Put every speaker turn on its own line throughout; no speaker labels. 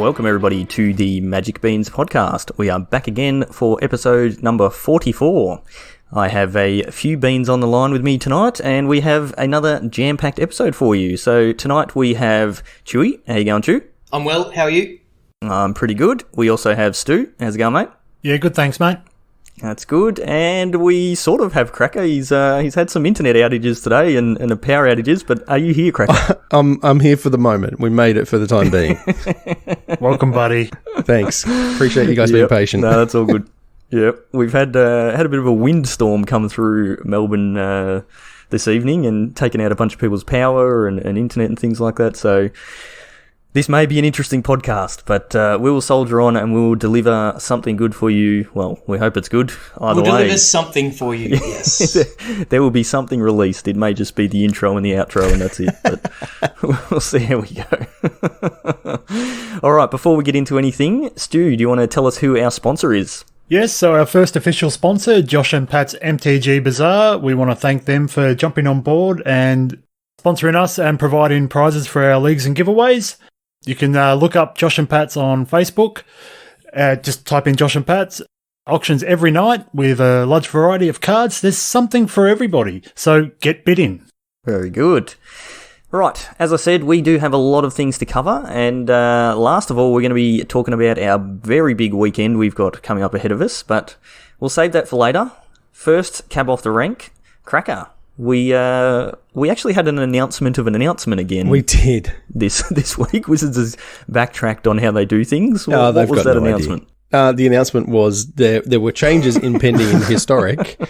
Welcome everybody to the Magic Beans podcast. We are back again for episode number 44. I have a few beans on the line with me tonight, and we have another jam-packed episode for you. So tonight we have Chewy. How you going, Chew?
I'm well. How are you?
I'm pretty good. We also have Stu. How's it going, mate?
Yeah, good, thanks, mate.
That's good. And we sort of have Cracker. He's had some internet outages today and a power outages, but are you here, Cracker?
I'm here for the moment. We made it for the time being.
Welcome, buddy.
Thanks. Appreciate you guys being patient.
No, that's all good. Yep. We've had a bit of a windstorm come through Melbourne this evening and taken out a bunch of people's power and internet and things like that. So this may be an interesting podcast, but we will soldier on and we will deliver something good for you. Well, we hope it's good. Either
we'll
way,
deliver something for you, yes.
There will be something released. It may just be the intro and the outro and that's it. But we'll see how we go. All right, before we get into anything, Stu, do you want to tell us who our sponsor is?
Yes, so our first official sponsor, Josh and Pat's MTG Bazaar. We want to thank them for jumping on board and sponsoring us and providing prizes for our leagues and giveaways. You can look up Josh and Pat's on Facebook. Just type in Josh and Pat's. Auctions every night with a large variety of cards. There's something for everybody, so get bidding.
Very good. Right, as I said, we do have a lot of things to cover, and last of all, we're going to be talking about our very big weekend we've got coming up ahead of us, but we'll save that for later. First, cab off the rank, Cracker. We actually had an announcement of an announcement again.
We did.
This week. Wizards has backtracked on how they do things. What was that announcement?
The announcement was there were changes impending in Historic,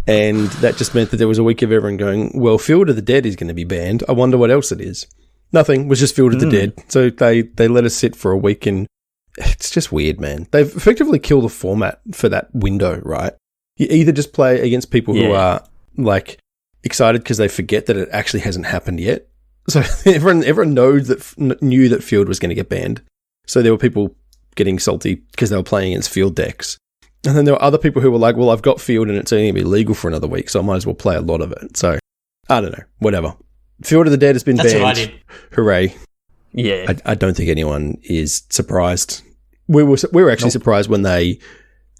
and that just meant that there was a week of everyone going, well, Field of the Dead is going to be banned. I wonder what else it is. Nothing. It was just Field of the Dead. So they let us sit for a week, and it's just weird, man. They've effectively killed the format for that window, right? You either just play against people who are, like, excited because they forget that it actually hasn't happened yet. So everyone knew that Field was going to get banned. So there were people getting salty because they were playing against Field decks. And then there were other people who were like, well, I've got Field and it's only going to be legal for another week, so I might as well play a lot of it. So, I don't know. Whatever. Field of the Dead has been banned. That's what I did. Hooray.
Yeah.
I don't think anyone is surprised. We were actually surprised when they,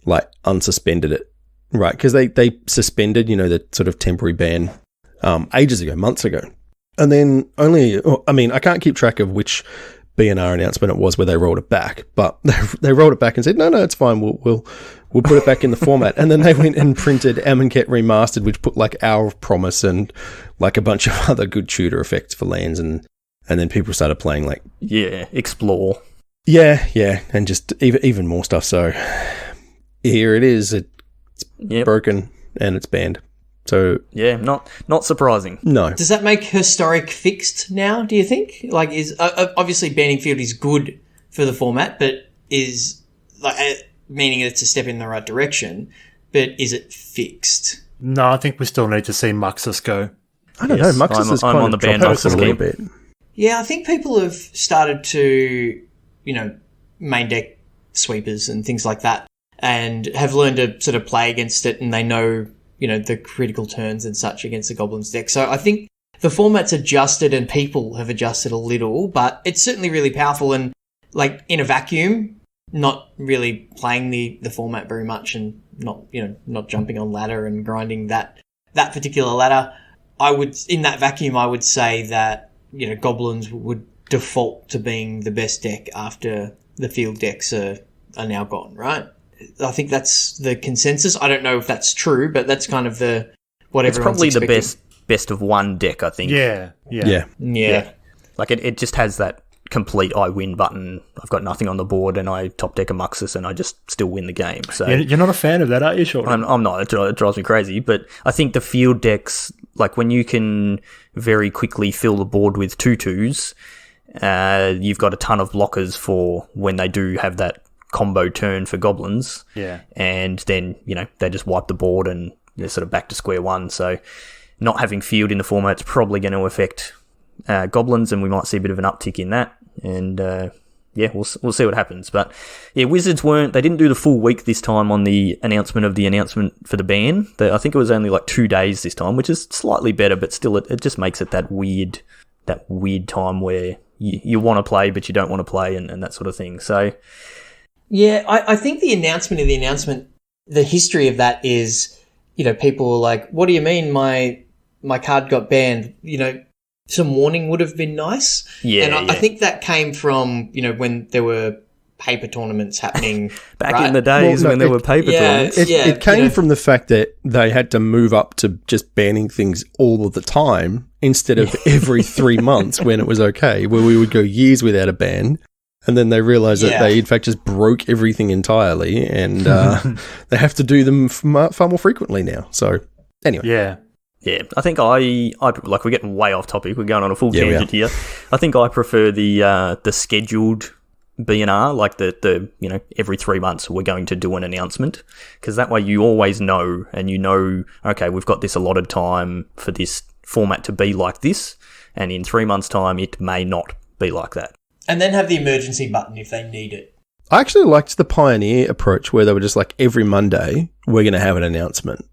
like, unsuspended it. Right, because they suspended, the sort of temporary ban ages ago, months ago. And then I can't keep track of which BNR announcement it was where they rolled it back, but they rolled it back and said, no, it's fine, we'll put it back in the format. And then they went and printed Amonkhet Remastered, which put like Hour of Promise and like a bunch of other good tutor effects for lands, and then people started playing like...
Yeah, Explore.
Yeah, and just even more stuff. So here it is. It's broken and it's banned. So
yeah, not surprising.
No.
Does that make Historic fixed now, do you think? Like, is obviously banning Field is good for the format, but is like meaning it's a step in the right direction, but is it fixed?
No, I think we still need to see Muxus go.
I don't know. Muxus is kind
on the ban Muxus
a little bit.
Yeah, I think people have started to, main deck sweepers and things like that, and have learned to sort of play against it, and they know, the critical turns and such against the Goblins deck. So I think the format's adjusted and people have adjusted a little, but it's certainly really powerful, and like in a vacuum, not really playing the format very much and not jumping on ladder and grinding that particular ladder. In that vacuum, I would say that, Goblins would default to being the best deck after the Field decks are now gone, right? I think that's the consensus. I don't know if that's true, but that's kind of what everyone's
probably
expecting.
the best of one deck, I think.
Yeah.
Like it just has that complete I win button. I've got nothing on the board and I top deck a Muxus and I just still win the game. So
you're not a fan of that, are you, Shorty?
I'm not. It drives me crazy. But I think the Field decks, like when you can very quickly fill the board with 2/2s, you've got a ton of blockers for when they do have that combo turn for Goblins.
Yeah.
And then, they just wipe the board and they're sort of back to square one. So not having Field in the format's probably going to affect Goblins, and we might see a bit of an uptick in that. And we'll see what happens. But yeah, Wizards they didn't do the full week this time on the announcement for the ban. I think it was only like 2 days this time, which is slightly better, but still it just makes it that weird time where you want to play, but you don't want to play, and that sort of thing. So,
yeah, I think the announcement, the history of that is, people were like, what do you mean my card got banned? Some warning would have been nice.
Yeah,
and I think that came from, when there were paper tournaments happening
back in the days when there were paper tournaments.
It came from the fact that they had to move up to just banning things all of the time instead of every 3 months when it was okay, where we would go years without a ban. And then they realised that they, in fact, just broke everything entirely, and they have to do them far more frequently now. So, anyway.
Yeah, I think I like, we're getting way off topic. We're going on a full tangent here. I think I prefer the scheduled B&R, like the every 3 months we're going to do an announcement, because that way you always know, and okay, we've got this allotted time for this format to be like this, and in 3 months' time it may not be like that.
And then have the emergency button if they need it.
I actually liked the Pioneer approach where they were just like, every Monday we're going to have an announcement.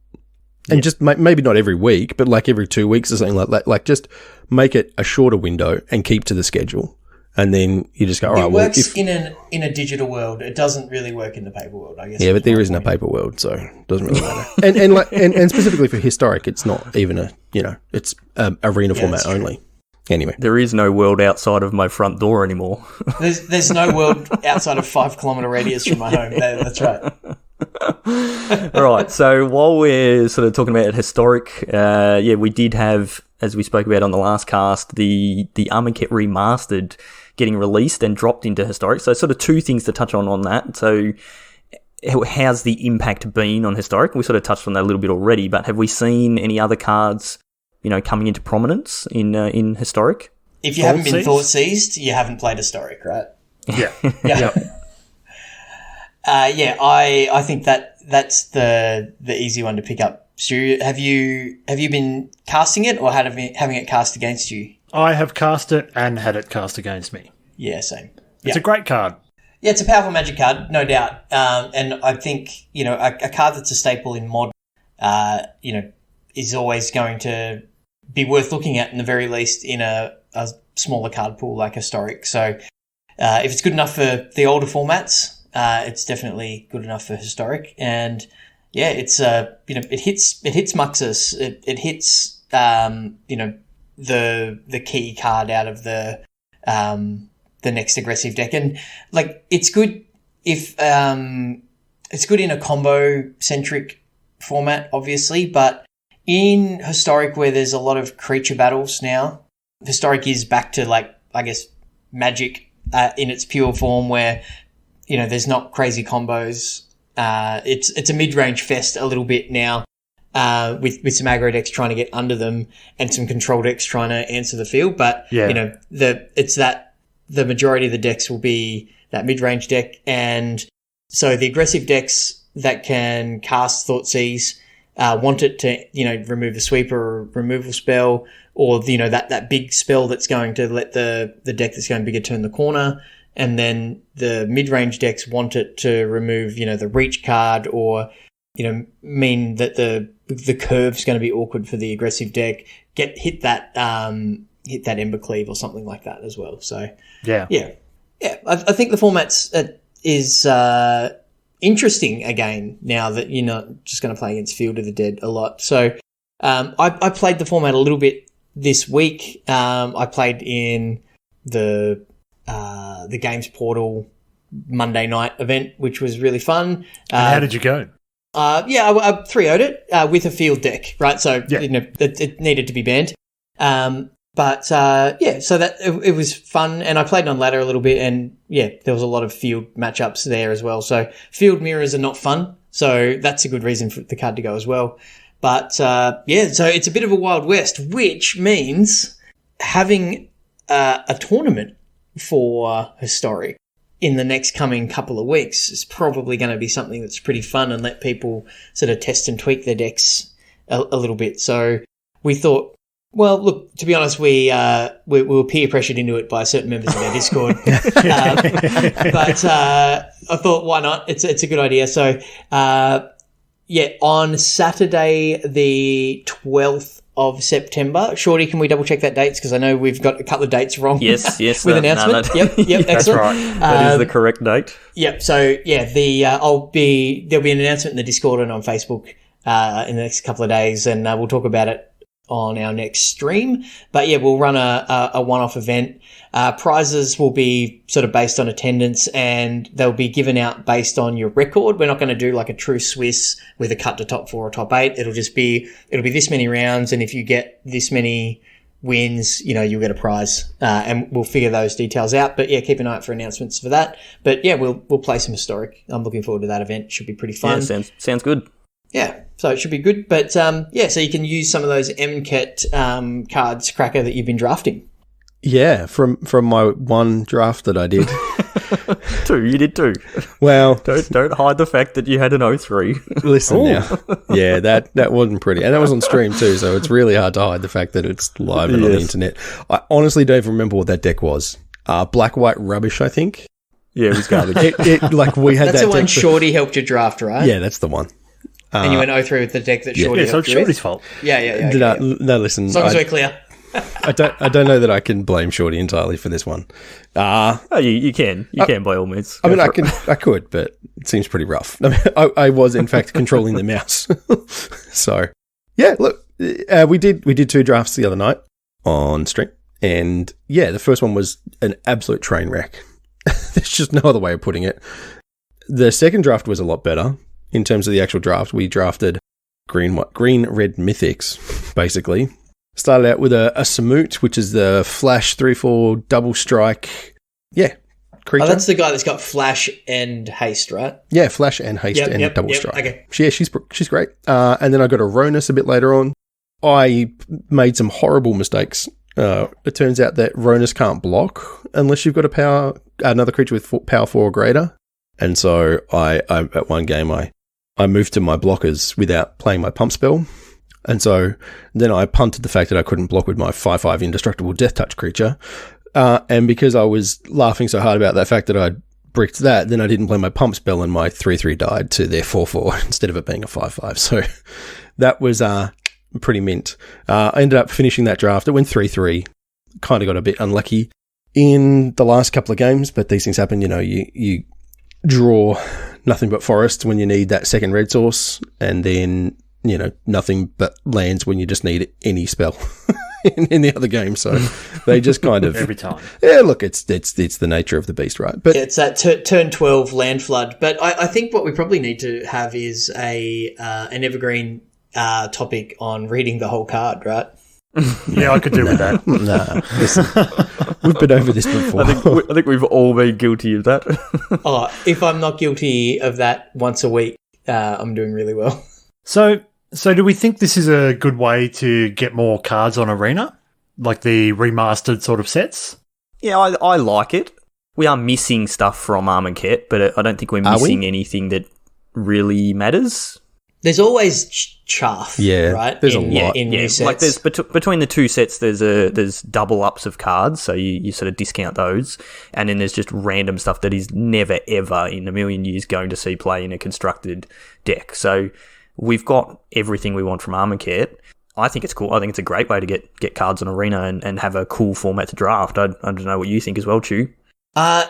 And just maybe not every week, but like every 2 weeks or something like that. Like, just make it a shorter window and keep to the schedule. And then you just go, all right,
it works in a digital world. It doesn't really work in the paper world, I guess.
Yeah, but there isn't a paper world, so it doesn't really matter. and specifically for historic, it's not even it's arena format only. Anyway,
there is no world outside of my front door anymore.
There's no world outside of 5 kilometre radius from my home. That's right.
All right. So while we're sort of talking about historic, we did have, as we spoke about on the last cast, the Amonkhet Remastered getting released and dropped into historic. So sort of two things to touch on that. So how's the impact been on historic? We sort of touched on that a little bit already, but have we seen any other cards, coming into prominence in historic?
If you haven't been thought seized, you haven't played historic, right?
Yeah.
I think that's the easy one to pick up. Stu, have you been casting it or having it cast against you?
I have cast it and had it cast against me.
Yeah, same.
It's a great card.
Yeah, it's a powerful Magic card, no doubt. And I think, a card that's a staple in mod, is always going to be worth looking at in the very least in a smaller card pool like historic. So if it's good enough for the older formats, it's definitely good enough for historic. And yeah, it's it hits Muxus. It hits the key card out of the next aggressive deck. And like, it's good if it's good in a combo centric format, obviously, but in historic where there's a lot of creature battles now, historic is back to, like, I guess, Magic in its pure form, where there's not crazy combos. It's a mid-range fest a little bit now, with some aggro decks trying to get under them and some control decks trying to answer the field. But the majority of the decks will be that mid-range deck, and so the aggressive decks that can cast Thoughtseize want it to remove a sweeper or removal spell, or that big spell that's going to let the deck that's going bigger turn the corner. And then the mid-range decks want it to remove, the reach card, or, mean that the curve's going to be awkward for the aggressive deck. Hit that Ember Cleave or something like that as well. So yeah. I think the format's is interesting again now that you're not just going to play against Field of the Dead a lot. So I played the format a little bit this week. I played in the Games Portal Monday night event, which was really fun.
And how did you go?
I 3-0'd it with a field deck, right? So it needed to be banned. So that it was fun, and I played on ladder a little bit, and there was a lot of field matchups there as well. So field mirrors are not fun, so that's a good reason for the card to go as well. But so it's a bit of a Wild West, which means having a tournament for historic in the next coming couple of weeks is probably going to be something that's pretty fun and let people sort of test and tweak their decks a little bit. So we thought, well, look, to be honest, we were peer pressured into it by certain members of our Discord. But I thought, why not? It's a good idea. So on Saturday the 12th of September. Shorty, can we double check that dates? Because I know we've got a couple of dates wrong.
Yes.
With announcement. Yep,
That's
excellent.
right.
That is the correct date.
Yep. So yeah, there'll be an announcement in the Discord and on Facebook in the next couple of days, and we'll talk about it on our next stream. But yeah, we'll run a one-off event. Prizes will be sort of based on attendance, and they'll be given out based on your record. We're not going to do like a true Swiss with a cut to top 4 or top 8. It'll be this many rounds, and if you get this many wins, you'll get a prize. And we'll figure those details out. But yeah, keep an eye out for announcements for that. But yeah, we'll play some historic. I'm looking forward to that event. Should be pretty fun.
Yeah, sounds good.
Yeah, so it should be good. But so you can use some of those Amonkhet cards, Cracker, that you've been drafting.
Yeah, from my one draft that I did.
You did two.
Well,
don't hide the fact that you had an 03.
Listen now. Yeah, that wasn't pretty. And that was on stream too, so it's really hard to hide the fact that it's live and on the internet. I honestly don't even remember what that deck was. Black, white rubbish, I think.
Yeah, it was garbage.
We had
that's
that
the one
deck
Shorty helped you draft, right?
Yeah, that's the one.
And you went 03 with the deck that Shorty
Yeah, so
helped
it's
you with?
Shorty's fault.
Yeah.
No, listen.
As long as we're clear.
I don't know that I can blame Shorty entirely for this one.
You can by all means.
I mean, I could, but it seems pretty rough. I mean, I was in fact controlling the mouse. So, yeah, look, we did 2 drafts the other night on stream, and yeah, the first one was an absolute train wreck. There's just no other way of putting it. The second draft was a lot better in terms of the actual draft. We drafted green, red mythics, basically. Started out with a Samut, which is the flash 3/4 double strike. Yeah, creature.
Oh, that's the guy that's got flash and haste, right?
Yeah, flash and haste and double strike.
Okay.
Yeah, she's great. And then I got a Ronus a bit later on. I made some horrible mistakes. It turns out that Ronus can't block unless you've got another creature with power 4 or greater. And so I at one game I moved to my blockers without playing my pump spell. And so then I punted the fact that I couldn't block with my 5/5 indestructible death touch creature. And because I was laughing so hard about that fact that I'd bricked that, then I didn't play my pump spell and my 3/3 died to their 4/4 instead of it being a 5/5. So that was pretty mint. I ended up finishing that draft. It went 3-3. Kind of got a bit unlucky in the last couple of games, but these things happen. You draw nothing but forest when you need that second red source, and then nothing but lands when you just need any spell in the other game. So they just kind of
every time.
Yeah, look, it's the nature of the beast, right? But
it's that turn 12 land flood. But I think what we probably need to have is an evergreen topic on reading the whole card, right?
Yeah, I could do with that.
Nah, listen, we've been over this before.
I think we've all been guilty of that.
If I'm not guilty of that once a week, I'm doing really well.
So do we think this is a good way to get more cards on Arena? Like the remastered sort of sets?
Yeah, I like it. We are missing stuff from Amonkhet, but I don't think we're missing anything that really matters.
There's always chaff, right?
There's a lot.
In new sets.
Like there's between the two sets, there's double ups of cards, so you sort of discount those, and then there's just random stuff that is never ever in a million years going to see play in a constructed deck. So we've got everything we want from Amonkhet. I think it's cool. I think it's a great way to get cards on Arena and have a cool format to draft. I don't know what you think as well, Chew.
I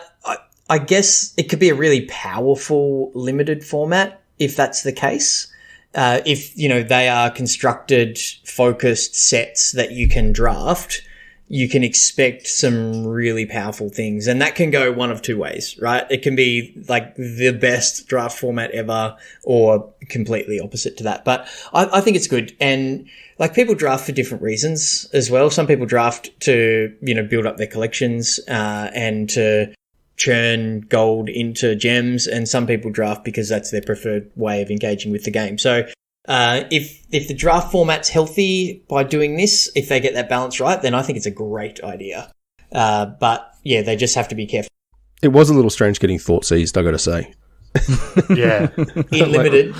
guess it could be a really powerful limited format if that's the case. If, they are constructed, focused sets that you can draft, you can expect some really powerful things. And that can go one of two ways, right? It can be like the best draft format ever or completely opposite to that. But I think it's good. And like people draft for different reasons as well. Some people draft to, build up their collections, and to churn gold into gems, and some people draft because that's their preferred way of engaging with the game. So if the draft format's healthy by doing this, if they get that balance right, then I think it's a great idea. But yeah, they just have to be careful.
It was a little strange getting thought seized, I got to say.
Yeah,
in limited.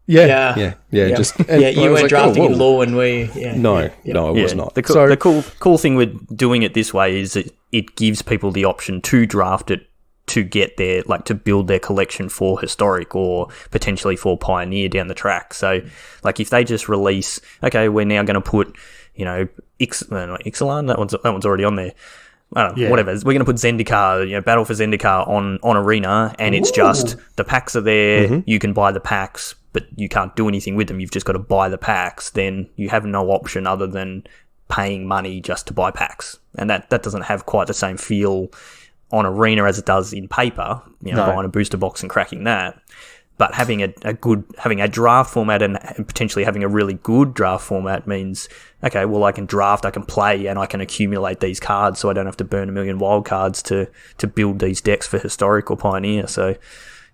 Yeah. Just
you weren't drafting in law, and we. Yeah,
no, I was not.
The cool thing with doing it this way is that it gives people the option to draft it to get their, like, to build their collection for Historic or potentially for Pioneer down the track. So, like, if they just release, okay, we're now going to put, Ixalan, that one's already on there. I don't know, whatever. We're going to put Zendikar, Battle for Zendikar on Arena, and it's just the packs are there. You can buy the packs, but you can't do anything with them. You've just got to buy the packs. Then you have no option other than paying money just to buy packs, and that doesn't have quite the same feel on Arena as it does in paper, buying a booster box and cracking that. But having a draft format and potentially having a really good draft format means, okay, well, I can draft, I can play, and I can accumulate these cards, so I don't have to burn a million wild cards to build these decks for Historic or Pioneer. So,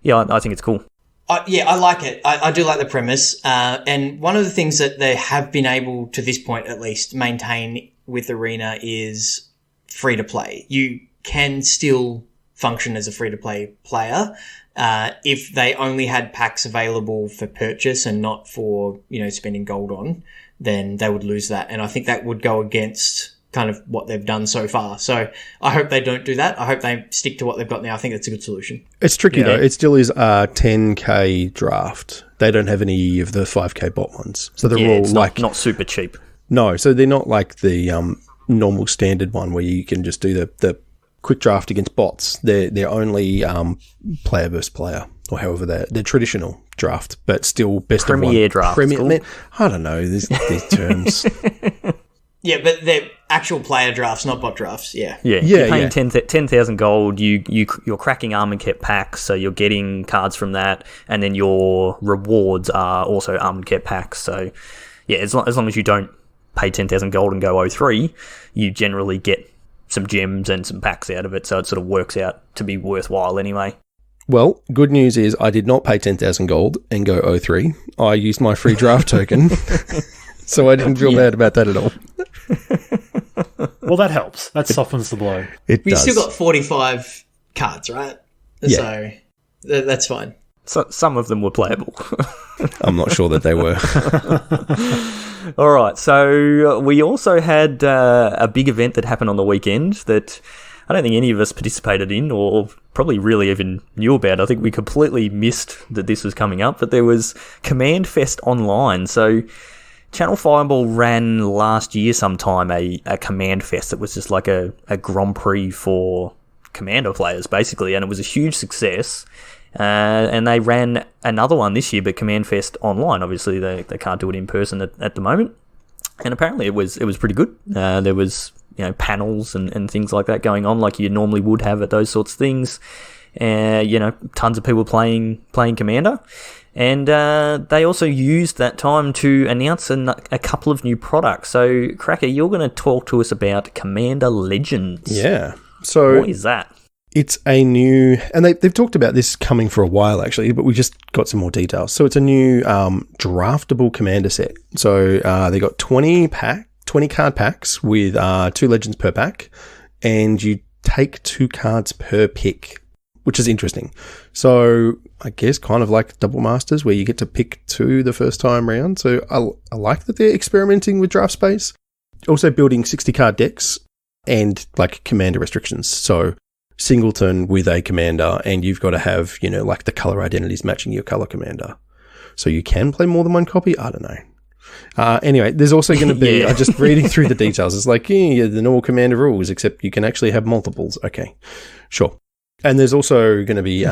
yeah, I think it's cool.
I like it. I do like the premise. And one of the things that they have been able, to this point at least, maintain with Arena is free to play. You can still function as a free-to-play player if they only had packs available for purchase and not for, spending gold on, then they would lose that. And I think that would go against kind of what they've done so far. So I hope they don't do that. I hope they stick to what they've got now. I think that's a good solution.
It's tricky though. It still is a 10k draft. They don't have any of the 5k bot ones. So they're all like...
Not super cheap.
No, so they're not like the normal standard one where you can just do the quick draft against bots. They're only player versus player, or however they're traditional draft, but still best
Premier
of one.
Draft.
Premier, I don't know these terms.
Yeah, but they're actual player drafts, not bot drafts. Yeah.
You're paying 10,000 gold. You're cracking Amonkhet packs, so you're getting cards from that, and then your rewards are also Amonkhet packs. So, yeah, as long as you don't pay 10,000 gold and go 03, you generally get some gems and some packs out of it, so it sort of works out to be worthwhile anyway.
Well, good news is I did not pay 10,000 gold and go 03. I used my free draft token, so I didn't feel bad about that at all.
Well, that helps. That softens the blow.
It does.
You still got 45 cards, right?
Yeah.
So that's fine.
So some of them were playable.
I'm not sure that they were.
All right, so we also had a big event that happened on the weekend that I don't think any of us participated in or probably really even knew about. I think we completely missed that this was coming up, but there was Command Fest Online. So Channel Fireball ran last year sometime a Command Fest that was just like a Grand Prix for Commander players, basically, and it was a huge success. And they ran another one this year, but Command Fest Online. Obviously, they can't do it in person at the moment. And apparently, it was pretty good. There was panels and things like that going on, like you normally would have at those sorts of things. Tons of people playing Commander, and they also used that time to announce a couple of new products. So, Cracker, you're going to talk to us about Commander Legends.
Yeah. So
what is that?
It's a new, and they've talked about this coming for a while actually, but we just got some more details. So it's a new draftable commander set. So they got 20 card packs with 2 legends per pack, and you take 2 cards per pick, which is interesting. So I guess kind of like Double Masters, where you get to pick 2 the first time round. So I like that they're experimenting with draft space. Also building 60 card decks and like commander restrictions. So singleton with a commander, and you've got to have, like the color identities matching your color commander. So you can play more than one copy? I don't know. Anyway, there's also going to be, I'm just reading through the details. It's like, the normal commander rules, except you can actually have multiples. Okay, sure. And there's also going to be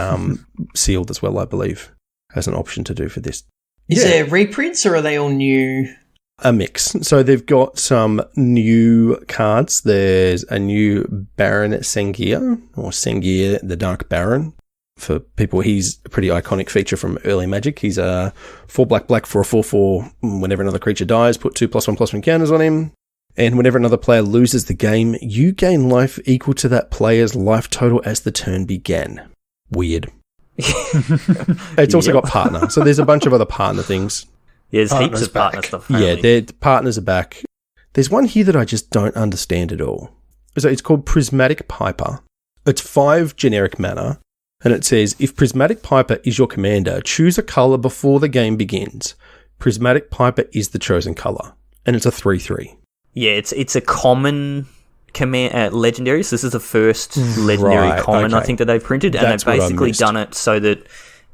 sealed as well, I believe, as an option to do for this.
Is there reprints, or are they all new?
A mix. So they've got some new cards. There's a new Baron Sengir, or Sengir, the Dark Baron. For people, he's a pretty iconic feature from early Magic. He's a 4/black for a 4/4. Whenever another creature dies, put 2+1/+1 counters on him. And whenever another player loses the game, you gain life equal to that player's life total as the turn began. Weird. It's also got partner. So there's a bunch of other partner things.
Yeah, there's heaps of partner stuff.
Yeah, their partners are back. There's one here that I just don't understand at all. So it's called Prismatic Piper. It's 5 generic mana, and it says, if Prismatic Piper is your commander, choose a colour before the game begins. Prismatic Piper is the chosen colour, and it's a 3/3.
Yeah, it's a common legendaries. This is the first legendary common, I think, that they've printed, and they've basically done it so that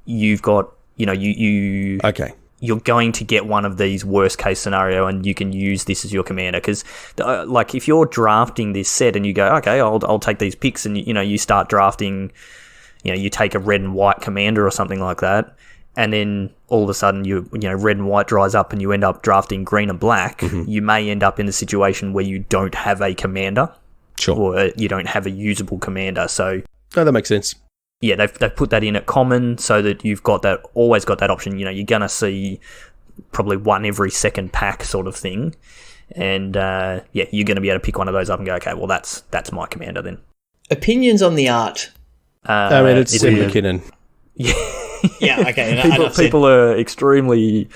you've got, you
Okay.
You're going to get one of these worst case scenario, and you can use this as your commander. Because, like, if you're drafting this set and you go, okay, I'll take these picks, and you start drafting, you take a red and white commander or something like that, and then all of a sudden red and white dries up, and you end up drafting green and black. You may end up in a situation where you don't have a commander, or you don't have a usable commander. So,
that makes sense.
Yeah, they've put that in at common so that you've always got that option. You're going to see probably one every second pack sort of thing. And, you're going to be able to pick one of those up and go, okay, well, that's my commander then.
Opinions on the art?
It's Sim McKinnon.
Yeah, okay.
People are extremely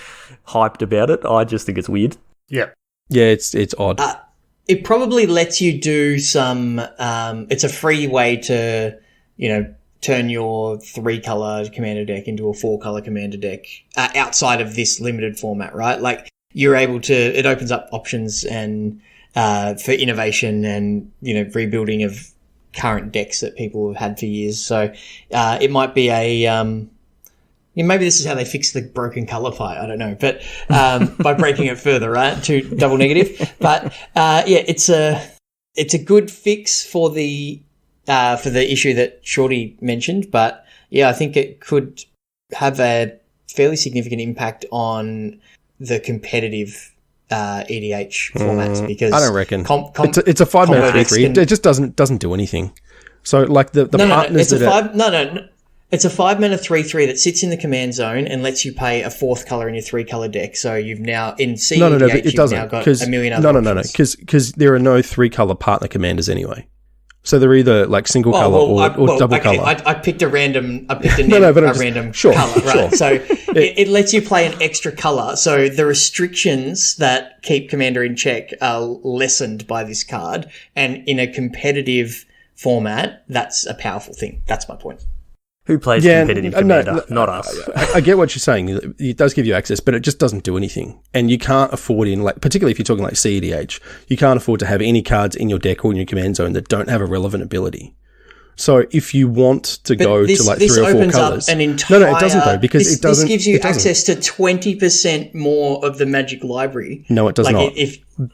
hyped about it. I just think it's weird.
Yeah.
Yeah, it's odd.
It probably lets you do some... it's a free way to, turn your 3-color commander deck into a 4-color commander deck outside of this limited format, right? Like, you're able to... It opens up options and for innovation and, rebuilding of current decks that people have had for years. So it might be maybe this is how they fix the broken color fight. I don't know, but by breaking it further, right, to double negative. But it's a good fix for the issue that Shorty mentioned. But yeah, I think it could have a fairly significant impact on the competitive EDH formats, because
I don't reckon it's a 5-mana 3/3. It just doesn't do anything. So like the partners
it's a 5-mana 3/3 that sits in the command zone and lets you pay a 4th color in your 3-color deck. So you've now in CEDH
but it doesn't,
now got a million other options.
because there are no 3-color partner commanders anyway. So they're either like single color or double color.
I picked a random color, right?
Sure.
So it lets you play an extra color. So the restrictions that keep Commander in check are lessened by this card. And in a competitive format, that's a powerful thing. That's my point.
Who plays competitive Commander? Not us.
I get what you're saying. It does give you access, but it just doesn't do anything. And you can't afford particularly if you're talking like CEDH, you can't afford to have any cards in your deck or in your command zone that don't have a relevant ability. So if you want to go to like 3 or 4 colors,
an entire,
no, it doesn't though, because it doesn't.
This gives you access to 20% more of the Magic library.
No, it does not.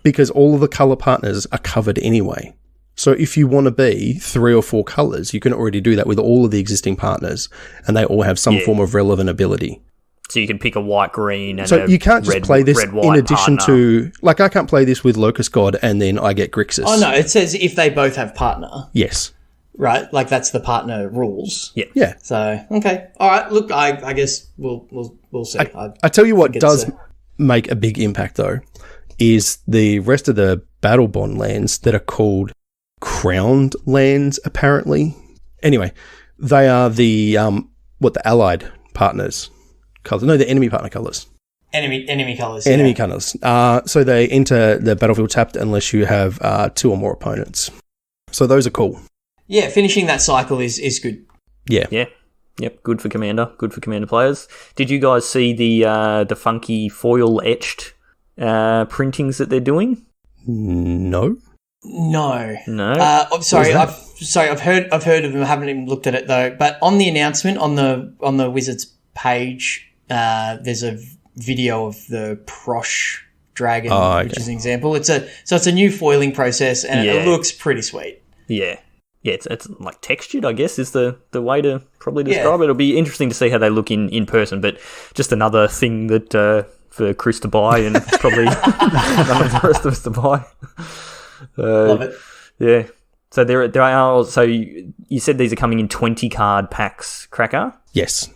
Because all of the color partners are covered anyway. So if you want to be 3 or 4 colors, you can already do that with all of the existing partners, and they all have some form of relevant ability.
So you can pick a white, green, and
so you can't just play this
red,
in addition to, like, I can't play this with Locust God and then I get Grixis.
Oh no, it says if they both have partner.
Yes.
Right, like that's the partner rules.
Yeah.
So okay, all right. Look, I guess we'll see.
I tell you what does make a big impact though, is the rest of the Battle Bond lands that are called Crowned lands, apparently. Anyway, they are the allied partners colors. No, the enemy partner colors.
Enemy colors.
Enemy colors. So they enter the battlefield tapped unless you have 2 or more opponents. So those are cool.
Yeah, finishing that cycle is good.
Yeah.
Yep, good for Commander. Good for Commander players. Did you guys see the funky foil etched printings that they're doing?
No.
No.
I'm
sorry. I've heard of them. I haven't even looked at it though. But on the announcement on the Wizards page, there's a video of the Prosh dragon, which is an example. It's a new foiling process, and it looks pretty sweet.
Yeah. Yeah, it's like textured, I guess, is the way to probably describe it. It'll be interesting to see how they look in person, but just another thing that for Chris to buy and probably none of the rest of us to buy.
Love it.
Yeah. So there are. So you said these are coming in 20 card packs, Cracker.
Yes.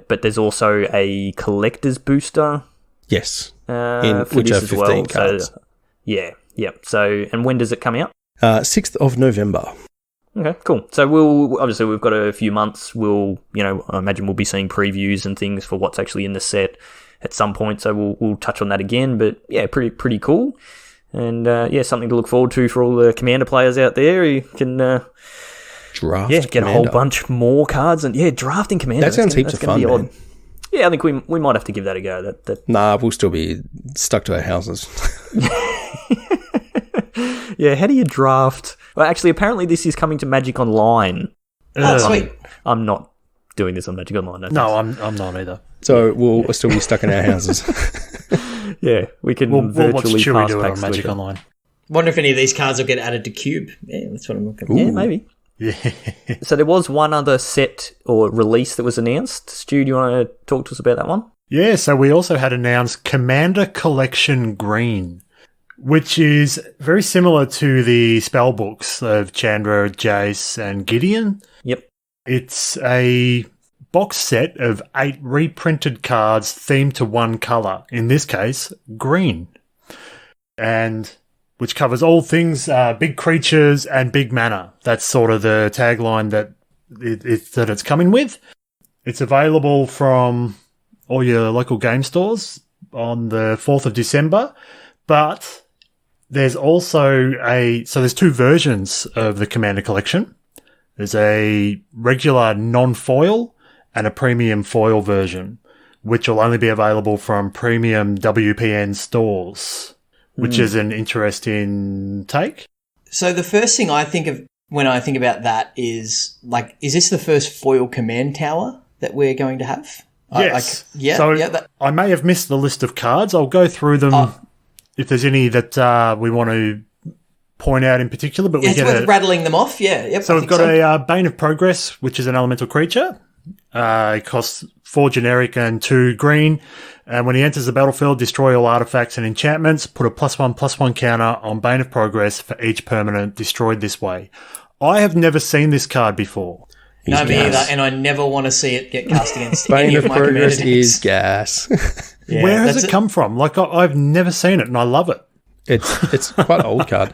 But there's also a collector's booster.
Yes.
For
which
this
are
as
15
well.
cards.
So, yeah. So, and when does it come out?
6th of November.
Okay, cool. So we've got a few months. I imagine we'll be seeing previews and things for what's actually in the set at some point. So we'll touch on that again. But yeah, pretty cool. And something to look forward to for all the Commander players out there. You can
draft.
Get
Commander.
A whole bunch more cards and drafting Commander.
That sounds heaps of fun, man.
Yeah, I think we might have to give that a go. That
Nah, we'll still be stuck to our houses.
Yeah, how do you draft? Well, actually, apparently this is coming to Magic Online.
Oh, sweet.
I'm not doing this on Magic Online.
No, I'm not either.
So we'll still be stuck in our houses.
Yeah, we can
We'll watch
virtually
Chewy
pass
do it on
packs
Magic
with it.
Online.
Wonder if any of these cards will get added to Cube. Yeah, that's what I'm looking for.
Yeah, maybe.
Yeah.
So there was one other set or release that was announced. Stu, do you want to talk to us about that one?
Yeah, so we also had announced Commander Collection Green, which is very similar to the spell books of Chandra, Jace, and Gideon.
Yep.
It's a box set of 8 reprinted cards themed to one colour, in this case, green, and which covers all things big creatures and big mana. That's sort of the tagline that it's coming with. It's available from all your local game stores on the 4th of December, but there's also there's 2 versions of the Commander Collection. There's a regular non-foil and a premium foil version, which will only be available from premium WPN stores, which is an interesting take.
So the first thing I think of when I think about that is, like, is this the first foil command tower that we're going to have?
Yes.
Yeah.
I may have missed the list of cards. I'll go through them if there's any that we want to point out in particular. But
it's worth rattling them off. Yeah. Yep,
so we've got a Bane of Progress, which is an elemental creature. It costs 4 generic and 2 green. And when he enters the battlefield, destroy all artifacts and enchantments. Put a +1/+1 counter on Bane of Progress for each permanent destroyed this way. I have never seen this card before.
No, me either, and I never want to see it get cast against any
Bane
of
of
my commander
Progress
decks.
is gas.
Yeah,
Where has it come from? Like, I've never seen it, and I love it.
It's quite an old card.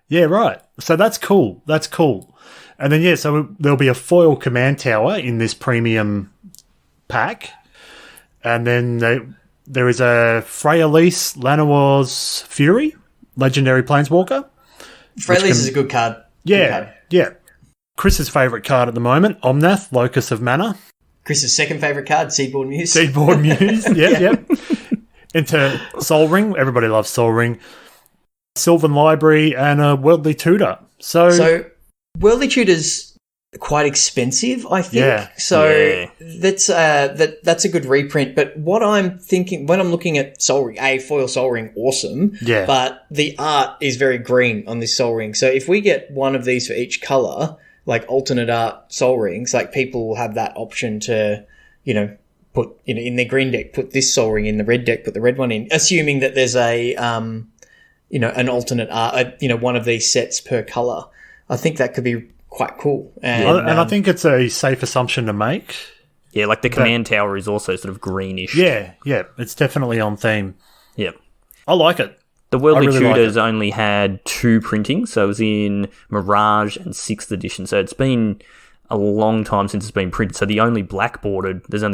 Yeah, right. So that's cool. That's cool. And then, so there'll be a foil command tower in this premium pack. And then there is a Freya-Lise Llanowar's Fury, legendary planeswalker.
Freya-Lise is a good card.
Yeah, yeah. Chris's favourite card at the moment, Omnath, Locus of Mana.
Chris's second favourite card, Seedborn Muse.
Seedborn Muse, yep. Into Sol Ring. Everybody loves Sol Ring. Sylvan Library and a Worldly Tutor. So
Worldly Tutor's quite expensive, I think.
Yeah.
So that's a good reprint. But what I'm thinking when I'm looking at Sol Ring, foil Sol Ring, awesome.
Yeah.
But the art is very green on this Sol Ring. So if we get one of these for each colour, like alternate art Sol Rings, like people will have that option to, put in their green deck, put this Sol Ring in the red deck, put the red one in, assuming that there's a an alternate art, one of these sets per colour. I think that could be quite cool. And
I think it's a safe assumption to make.
Yeah, like the command tower is also sort of greenish.
Yeah, it's definitely on theme.
Yep.
I like it.
The Worldly
really like
Tutors only had 2 printings, so it was in Mirage and 6th edition. So it's been a long time since it's been printed. So there's only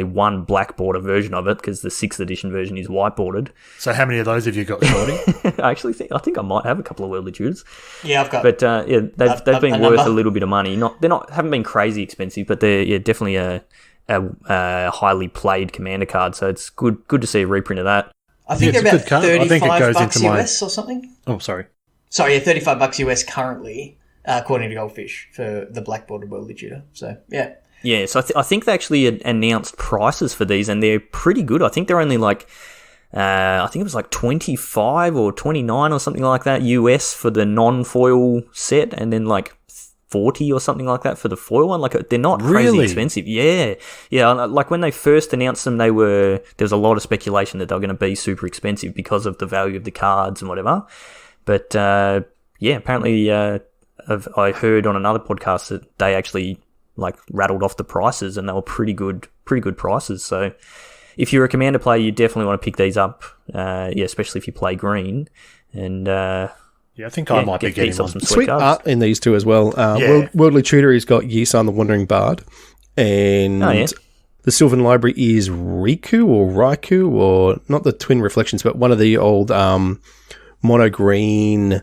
one black border version of it because the 6th edition version is white bordered.
So how many of those have you got, Shorty?
I think I might have a couple of Worldly Tutors.
Yeah, I've got.
But they've been
a
worth
number.
a little bit of money. Haven't been crazy expensive, but they're definitely a highly played commander card. So it's good to see a reprint of that.
I think
it's
they're
a
about
good card. I think it goes
$35
into my-
US or something.
Oh, sorry.
Sorry, yeah, $35 US currently, according to Goldfish, for the black bordered Worldly Tutor. So, yeah.
Yeah, so I think they actually announced prices for these, and they're pretty good. I think they're only like, I think it was like 25 or 29 or something like that US for the non-foil set, and then like 40 or something like that for the foil one. Like, they're not crazy
Really?
expensive. Yeah. Like when they first announced them, there was a lot of speculation that they were going to be super expensive because of the value of the cards and whatever. But apparently, I heard on another podcast that they actually like rattled off the prices, and they were pretty good prices. So if you're a commander player, you definitely want to pick these up. Especially if you play green. And
I think I might be
get
getting
yourself
one.
some
Sweet
cards.
art in these two as well. Worldly Tutor, he's got Yisan the Wandering Bard. And the Sylvan Library is Raikou, or not the Twin Reflections, but one of the old mono green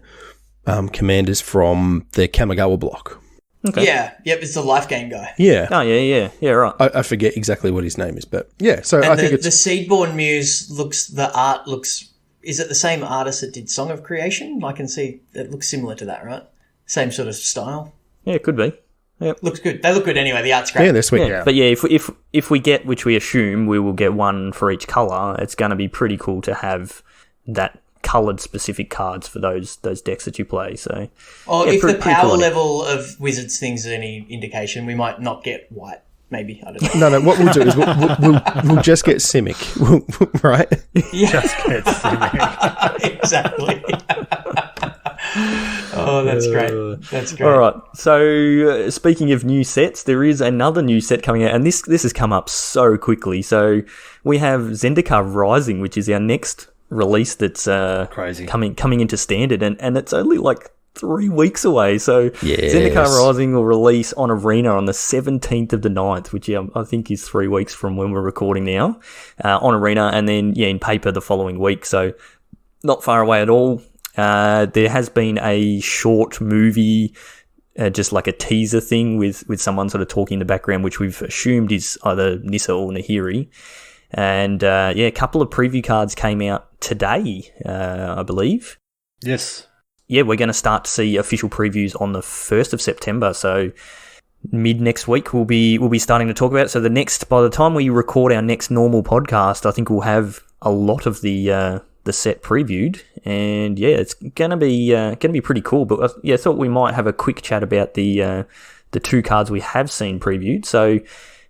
commanders from the Kamigawa block.
Okay. Yeah, it's the life game guy.
Yeah.
Oh, yeah, right.
I forget exactly what his name is, but yeah. So
And
I think it's
the Seedborn Muse the art looks is it the same artist that did Song of Creation? I can see it looks similar to that, right? Same sort of style.
Yeah, it could be. Yep.
Looks good. They look good anyway. The art's great.
Yeah, they're sweet.
Yeah. But yeah, if we get, which we assume we will get one for each colour, it's going to be pretty cool to have that coloured specific cards for those decks that you play. So,
if the power level of Wizards things is any indication, we might not get white. Maybe, I don't know.
No. What we'll do is we'll just get Simic, right?
Yeah.
Just get Simic.
Exactly. Oh, that's great. That's great.
All right. So, speaking of new sets, there is another new set coming out, and this has come up so quickly. So, we have Zendikar Rising, which is our next release that's
crazy
coming into standard, and it's only like 3 weeks away. So,
yes.
Zendikar Rising will release on Arena on the 17th of the 9th, which I think is 3 weeks from when we're recording now, on Arena, and then in paper the following week. So, not far away at all. There has been a short movie, just like a teaser thing with someone sort of talking in the background, which we've assumed is either Nissa or Nahiri. And a couple of preview cards came out today, I believe.
Yes.
Yeah, we're going to start to see official previews on the 1st of September. So mid next week we'll be starting to talk about it. So by the time we record our next normal podcast, I think we'll have a lot of the set previewed, and it's gonna be pretty cool. But I thought we might have a quick chat about the 2 cards we have seen previewed. So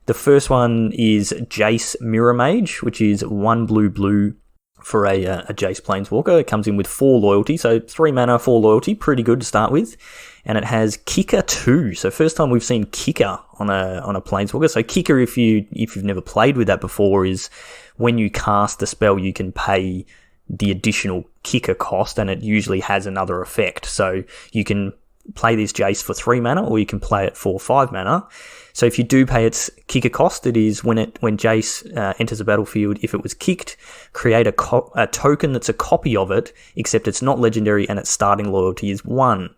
the first one is Jace Mirror Mage, which is 1 blue for a Jace Planeswalker. It comes in with 4 loyalty, so 3 mana, 4 loyalty, pretty good to start with. And it has Kicker 2, so first time we've seen Kicker on a Planeswalker. So Kicker, if you've never played with that before, is when you cast a spell, you can pay the additional kicker cost, and it usually has another effect. So you can play this Jace for 3 mana, or you can play it for 5 mana. So if you do pay its kicker cost, it is when Jace enters a battlefield, if it was kicked, create a token that's a copy of it, except it's not legendary and its starting loyalty is 1.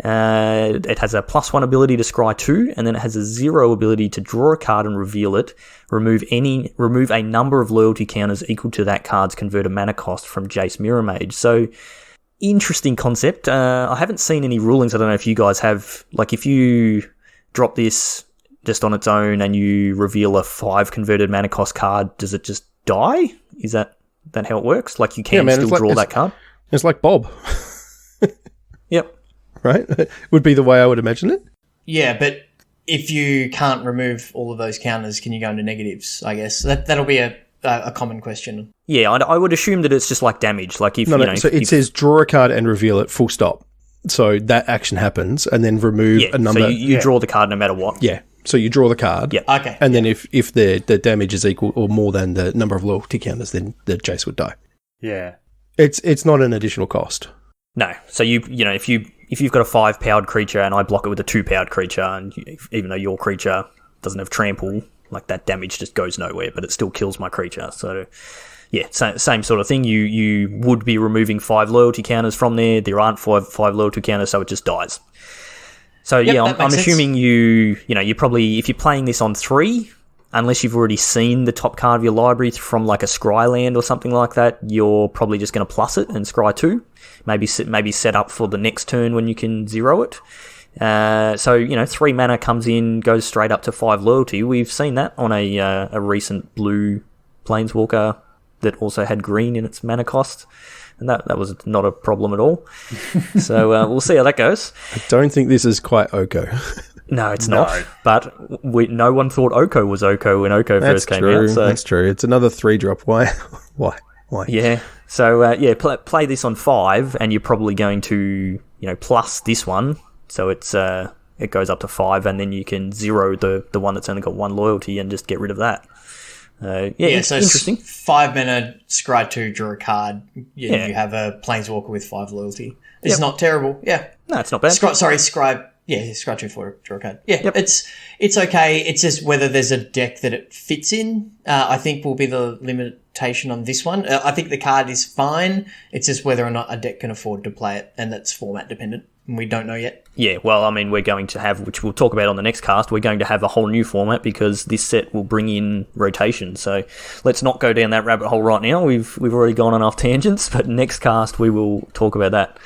It has a +1 ability to scry 2, and then it has a 0 ability to draw a card and reveal it. Remove a number of loyalty counters equal to that card's converted mana cost from Jace Mirror Mage. So, interesting concept. I haven't seen any rulings. I don't know if you guys have. Like, if you drop this just on its own and you reveal a 5 converted mana cost card, does it just die? Is that how it works? Like, you can still draw that card?
It's like Bob.
Yep.
Right? Would be the way I would imagine it.
Yeah, but if you can't remove all of those counters, can you go into negatives, I guess? That'll be a common question.
Yeah, I would assume that it's just like damage. Like if
it says draw a card and reveal it, full stop. So that action happens, and then remove a number.
So you draw the card no matter what.
Yeah. So you draw the card.
Yeah.
Okay.
And then if the damage is equal or more than the number of loyalty counters, then the Jace would die.
Yeah.
It's not an additional cost.
No. So if you've got a 5-powered creature and I block it with a 2-powered creature, and even though your creature doesn't have trample, like that damage just goes nowhere, but it still kills my creature. So yeah, same sort of thing. You would be removing 5 loyalty counters from there. There aren't 5 loyalty counters, so it just dies. So
yep,
I'm assuming you probably, if you're playing this on 3, unless you've already seen the top card of your library from like a scry land or something like that, you're probably just going to plus it and scry 2. Maybe set up for the next turn when you can 0 it. So 3 mana comes in, goes straight up to 5 loyalty. We've seen that on a recent blue Planeswalker that also had green in its mana cost, and that was not a problem at all. So we'll see how that goes.
I don't think this is quite Oko.
No, it's not. But no one thought Oko was Oko when Oko first came out. So.
That's true. It's another 3-drop. Why?
Yeah. So play this on 5, and you're probably going to plus this one, so it goes up to 5, and then you can 0 the one that's only got 1 loyalty and just get rid of that. It's
so
interesting.
5 mana, scry 2, draw a card. You have a Planeswalker with 5 loyalty. It's not terrible. Yeah.
No, it's not bad.
Scry 2 for draw a card. Yeah, it's okay. It's just whether there's a deck that it fits in, I think will be the interpretation on this one. I think the card is fine. It's just whether or not a deck can afford to play it, and that's format dependent. And we don't know yet.
Yeah, well, I mean, we're going to have, which we'll talk about on the next cast, we're going to have a whole new format because this set will bring in rotation. So let's not go down that rabbit hole right now. We've already gone on off tangents, but next cast we will talk about that.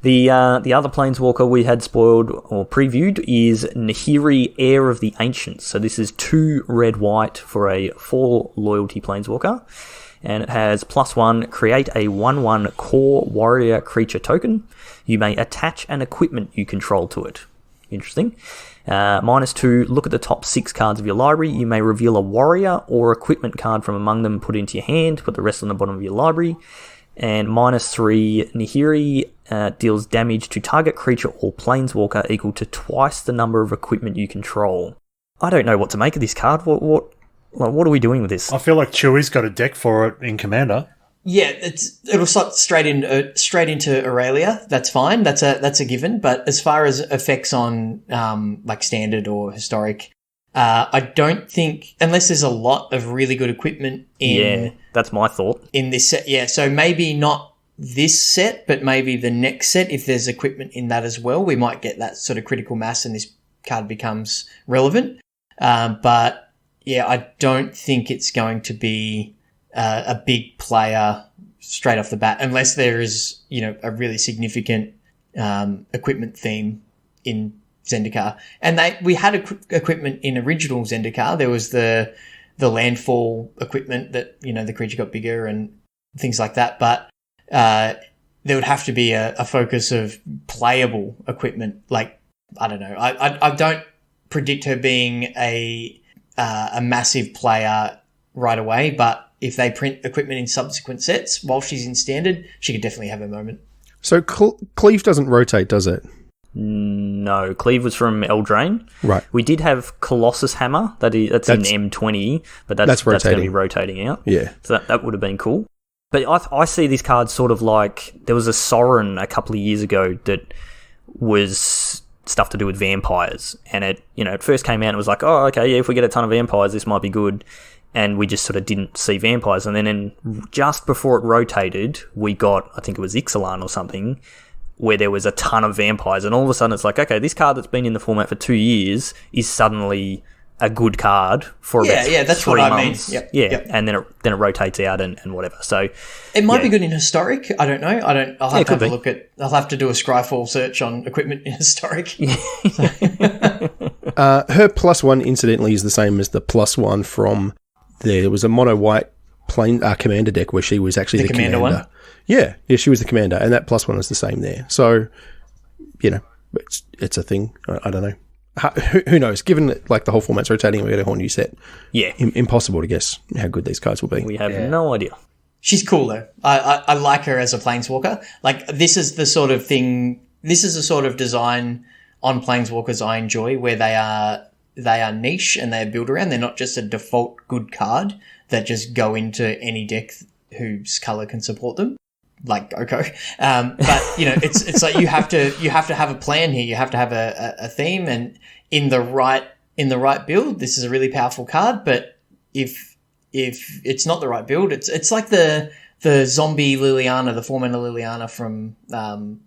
The other Planeswalker we had spoiled or previewed is Nahiri, Heir of the Ancients. So this is 2 red-white for a 4 loyalty Planeswalker. And it has +1, create a 1/1 core warrior creature token. You may attach an equipment you control to it. Interesting. -2, look at the top 6 cards of your library. You may reveal a warrior or equipment card from among them, put it into your hand, put the rest on the bottom of your library. And -3, Nahiri deals damage to target creature or planeswalker equal to twice the number of equipment you control. I don't know what to make of this card. What are we doing with this?
I feel like Chewy's got a deck for it in Commander.
Yeah, it'll slot straight into Aurelia. That's fine. That's a given. But as far as effects on like standard or historic, I don't think, unless there's a lot of really good equipment in.
Yeah, that's my thought.
In this set, yeah. So maybe not this set, but maybe the next set, if there's equipment in that as well, we might get that sort of critical mass and this card becomes relevant. But yeah, I don't think it's going to be a big player straight off the bat, unless there is, a really significant equipment theme in Zendikar. And we had equipment in original Zendikar. There was the landfall equipment that, the creature got bigger and things like that. But there would have to be a focus of playable equipment. Like, I don't know. I don't predict her being a massive player right away, but if they print equipment in subsequent sets while she's in standard, she could definitely have a moment.
So Cleave doesn't rotate, does it?
No, Cleave was from Eldraine.
Right.
We did have Colossus Hammer. That's in M20, but that's going to be rotating out.
Yeah.
So that would have been cool. But I see these cards sort of like, there was a Sorin a couple of years ago that was stuff to do with vampires, and it first came out and it was like, oh, okay, yeah, if we get a ton of vampires, this might be good. And we just sort of didn't see vampires. And then just before it rotated, we got, I think it was Ixalan or something, where there was a ton of vampires. And all of a sudden it's like, okay, this card that's been in the format for 2 years is suddenly a good card for about 3 months.
That's what I mean. Yep.
Yeah,
yep.
and then it rotates out and whatever. So
it might be good in historic. I don't know. I'll have to have a look at. I'll have to do a Scryfall search on equipment in historic.
Her +1 incidentally is the same as the +1 from there was a mono white commander deck where she was actually the commander. One? Yeah, she was the commander, and that +1 is the same there. So it's a thing. I don't know. Who knows? Given that, like, the whole format's rotating, we get a whole new set.
Yeah,
impossible to guess how good these cards will be.
We have no idea.
She's cool though. I like her as a planeswalker. Like, this is the sort of thing. This is the sort of design on planeswalkers I enjoy, where they are niche and they're built around. They're not just a default good card that just go into any deck whose color can support them, like Oko. But it's like you have to have a plan here. You have to have a theme, and in the right build, this is a really powerful card. But if it's not the right build, it's like the zombie Liliana, the 4-mana Liliana from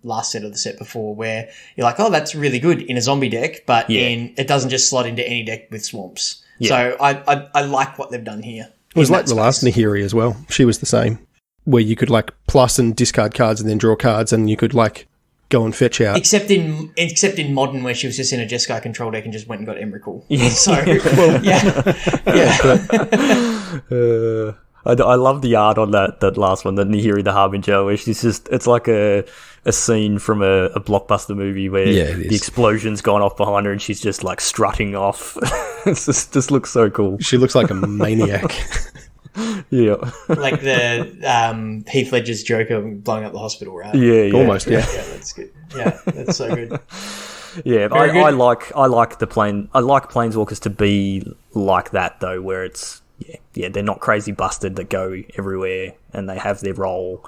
last set or the set before, where you're like, oh, that's really good in a zombie deck, but it doesn't just slot into any deck with swamps. Yeah. So I like what they've done here.
It was like the last Nahiri as well. She was the same, where you could like plus and discard cards and then draw cards, and you could like go and fetch out.
Except in Modern, where she was just in a Jeskai control deck and just went and got Emrakul.
Yeah.
So yeah.
I love the art on that last one, the Nahiri the Harbinger, where she's just, it's like a scene from a blockbuster movie where the explosion's gone off behind her and she's just like strutting off. It just looks so cool.
She looks like a maniac.
Yeah.
Like the Heath Ledger's Joker blowing up the hospital, right?
Yeah.
Almost, yeah.
Yeah, that's good. Yeah, that's so good.
Yeah, I like planeswalkers to be like that though, where it's they're not crazy busted that go everywhere, and they have their role,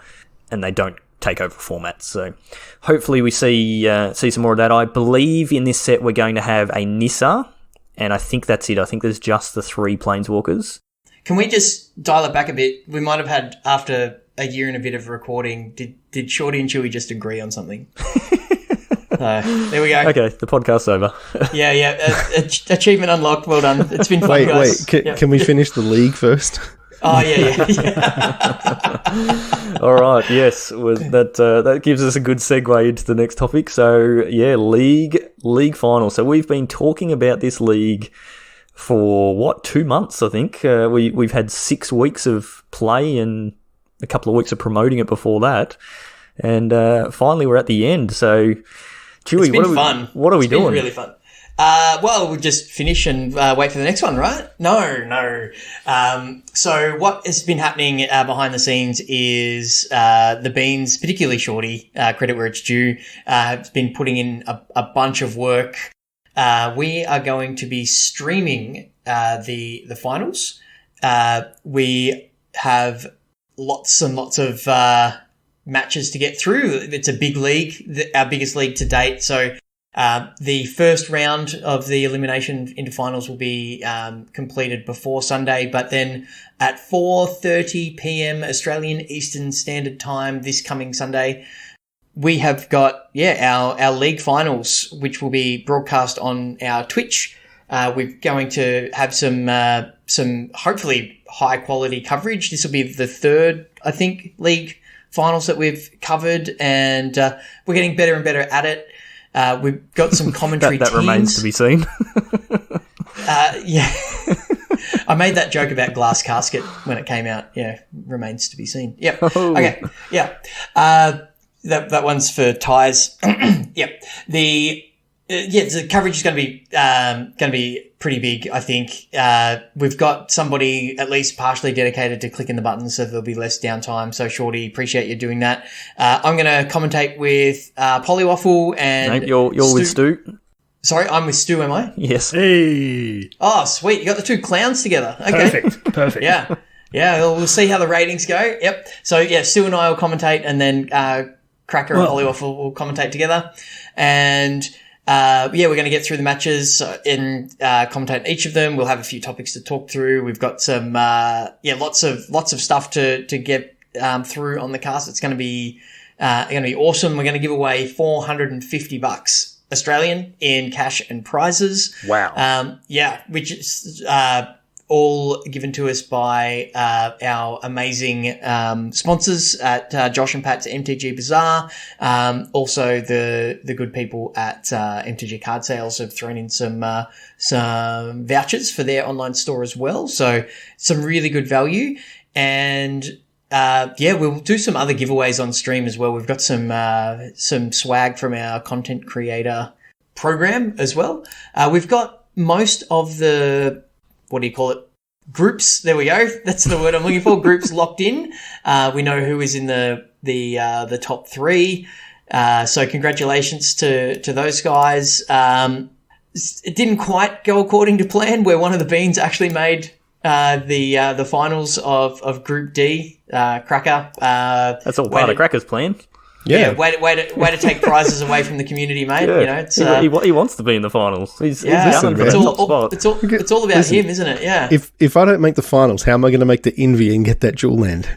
and they don't take over formats. So hopefully we see some more of that. I believe in this set we're going to have a Nissa, and I think that's it. I think there's just the 3 planeswalkers.
Can we just dial it back a bit? We might have had, after a year and a bit of recording, did Shorty and Chewy just agree on something? There we go.
Okay, the podcast's over.
Yeah. Achievement unlocked. Well done. It's been fun, guys.
Can we finish the league first?
Oh, yeah.
All right, yes. That gives us a good segue into the next topic. So, yeah, league final. So we've been talking about this league for, 2 months, I think. We've had 6 weeks of play and a couple of weeks of promoting it before that. And finally we're at the end. So, Chewy,
it's been fun.
What are we doing?
It's been really fun. Well, we'll just finish and wait for the next one, right? No. So what has been happening behind the scenes is the Beans, particularly Shorty, credit where it's due, have been putting in a bunch of work. We are going to be streaming the finals. We have lots and lots of matches to get through. It's a big league, our biggest league to date. So the first round of the elimination into finals will be completed before Sunday, but then at 4:30 p.m. Australian Eastern Standard Time this coming Sunday, we have got our league finals, which will be broadcast on our Twitch. We're going to have some hopefully high quality coverage. This will be the third, I think, league finals that we've covered, and we're getting better and better at it. We've got some commentary
that
teams.
remains to be seen.
Yeah. I made that joke about Glass Casket when it came out. Yeah, remains to be seen. Yep.
Oh.
Okay. Yeah. That one's for ties. Yep. The coverage is going to be pretty big, I think. We've got somebody at least partially dedicated to clicking the buttons, so there'll be less downtime. So, Shorty, appreciate you doing that. I'm going to commentate with Polywaffle and...
No, you're with Stu.
Sorry, I'm with Stu, am I?
Yes.
Hey.
Oh, sweet. You got the two clowns together. Okay.
Perfect.
Yeah. We'll see how the ratings go. Yep. So, yeah, Stu and I will commentate, and then Cracker and Polywaffle will commentate together. And... we're going to get through the matches and commentate each of them. We'll have a few topics to talk through. We've got some lots of stuff to get through on the cast. It's going to be awesome. We're going to give away $450 Australian in cash and prizes.
Wow.
Which is all given to us by our amazing sponsors at Josh and Pat's MTG Bazaar. Also, the good people at MTG Card Sales have thrown in some vouchers for their online store as well. So some really good value. And we'll do some other giveaways on stream as well. We've got some swag from our content creator program as well. We've got most of the... what do you call it? Groups. There we go. That's the word I'm looking for. Groups locked in. We know who is in the top 3. So congratulations to those guys. It didn't quite go according to plan, where one of the Beans actually made the finals of Group D. Cracker.
That's all part of Cracker's plan.
Yeah, way to take prizes away from the community, mate.
Yeah.
You know, it's
he wants to be in the finals. He's
listen,
for the top spot.
It's all about him, isn't it? Yeah.
If I don't make the finals, how am I going to make the Envy and get that jewel land?